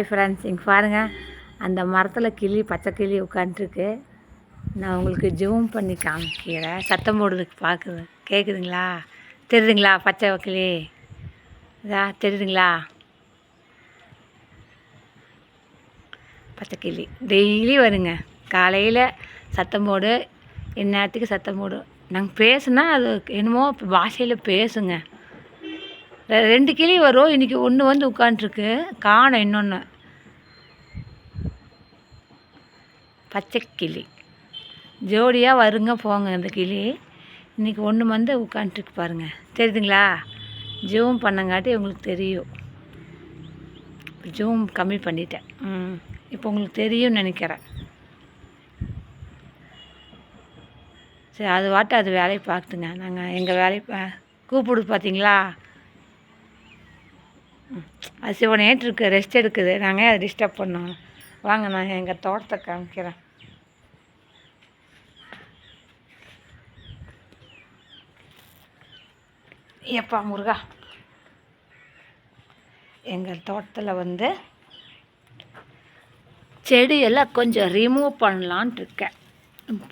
Friends இங்கே பாருங்கள், அந்த மரத்தில் கிளி, பச்சை கிளி உட்காந்துருக்கு. நான் உங்களுக்கு ஜூம் பண்ணி காமிக்கிறேன். சத்தம் போடுறதுக்கு பார்க்குது, கேட்குதுங்களா? தெரியுதுங்களா? பச்சை கிளி இதா தெரியுதுங்களா? பச்சை கிளி டெய்லி வருங்க. காலையில் சத்தம் போடு, இந்நேரத்துக்கு சத்தம் போடு. நாங்கள் பேசுனா அது என்னமோ பாஷையில் பேசுங்க. 2 கிளி வரும். இன்றைக்கி ஒன்று வந்து உட்காண்ட்ருக்கு, காணோம் இன்னொன்று. பச்சை கிளி ஜோடியாக வருங்க போங்க. அந்த கிளி இன்றைக்கி ஒன்று வந்து உட்காண்ட்ருக்கு பாருங்கள், தெரியுதுங்களா? ஜூம் பண்ணங்காட்டி உங்களுக்கு தெரியும். ஜூம் கம்மி பண்ணிட்டேன். இப்போ உங்களுக்கு தெரியும்னு நினைக்கிறேன். சரி, அது வாட்டு அது வேலையை பார்த்துங்க. நாங்கள் எங்கள் வேலையை கூப்பிடுது பார்த்தீங்களா? அது சிவனேட்டு இருக்குது, ரெஸ்ட் எடுக்குது. நாங்கள் அதை டிஸ்டர்ப் பண்ணோம். வாங்க, நான் எங்கள் தோட்டத்தை காமிக்கிறேன். எப்பா முருகா, எங்கள் தோட்டத்தில் வந்து செடியெல்லாம் கொஞ்சம் ரிமூவ் பண்ணலான்ட்டு இருக்கேன்.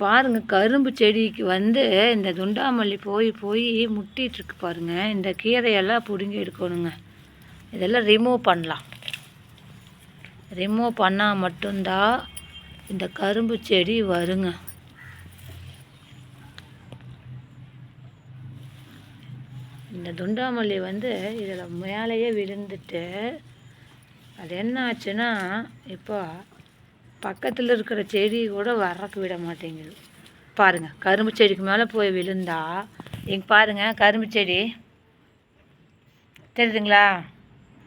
பாருங்கள், கரும்பு செடிக்கு வந்து இந்த துண்டாமல்லி போய் முட்டிகிட்ருக்கு பாருங்கள். இந்த கீரையெல்லாம் பிடுங்கி எடுக்கணுங்க. இதெல்லாம் ரிமூவ் பண்ணலாம். ரிமூவ் பண்ணால் மட்டும்தான் இந்த கரும்பு செடி வருங்க. இந்த துண்டாமல்லி வந்து இதில் மேலேயே விழுந்துட்டு அது என்ன ஆச்சுன்னா, இப்போ பக்கத்தில் இருக்கிற செடி கூட வர்றக்கு விட மாட்டேங்குது. பாருங்கள், கரும்பு செடிக்கு மேலே போய் விழுந்தா இங்கே பாருங்கள், கரும்பு செடி தெரியுதுங்களா?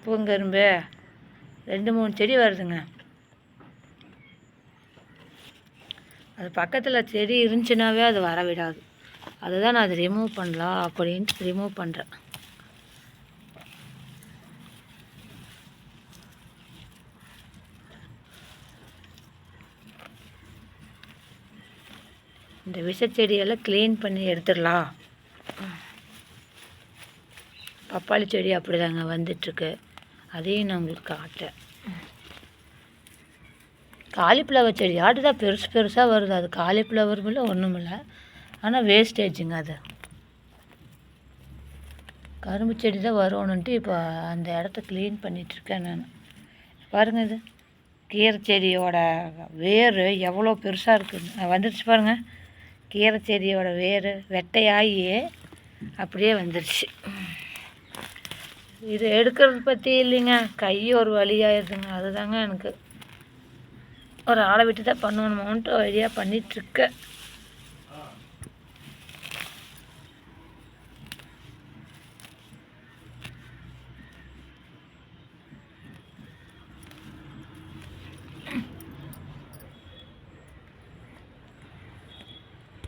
பூங்கரும்பு 2-3 செடி வருதுங்க. அது பக்கத்தில் செடி இருந்துச்சுனாவே அது வர விடாது. அதுதான் நான் அதை ரிமூவ் பண்ணலாம் அப்படின்ட்டு ரிமூவ் பண்ணுறேன். இந்த விஷச்செடியெல்லாம் க்ளீன் பண்ணி எடுத்துடலாம். பப்பாளி செடி அப்படி தாங்க வந்துட்டுருக்கு. அதையும் நான் உங்களுக்கு காட்டுறேன். காலிஃப்ளவர் செடி ஆட்டுதான் பெருசாக வருது. அது காலிஃப்ளவரும் இல்லை, ஒன்றும் இல்லை. ஆனால் வேஸ்டேஜுங்க. அது கரும்பு செடி தான் வரணுன்ட்டு இப்போ அந்த இடத்த க்ளீன் பண்ணிகிட்ருக்கேன் நான். பாருங்கள், இது கீரை செடியோட வேர் எவ்வளோ பெருசாக இருக்குது. வந்துடுச்சு பாருங்கள், கீரை செடியோட வேர் வெட்டையாகி அப்படியே வந்துடுச்சு. இது எடுக்கிறது பற்றி இல்லைங்க, கை ஒரு வழியாயிருதுங்க. அதுதாங்க எனக்கு ஒரு ஆளை விட்டு தான் பண்ணணுமோன்ட்டு வழியாக பண்ணிகிட்ருக்கேன்.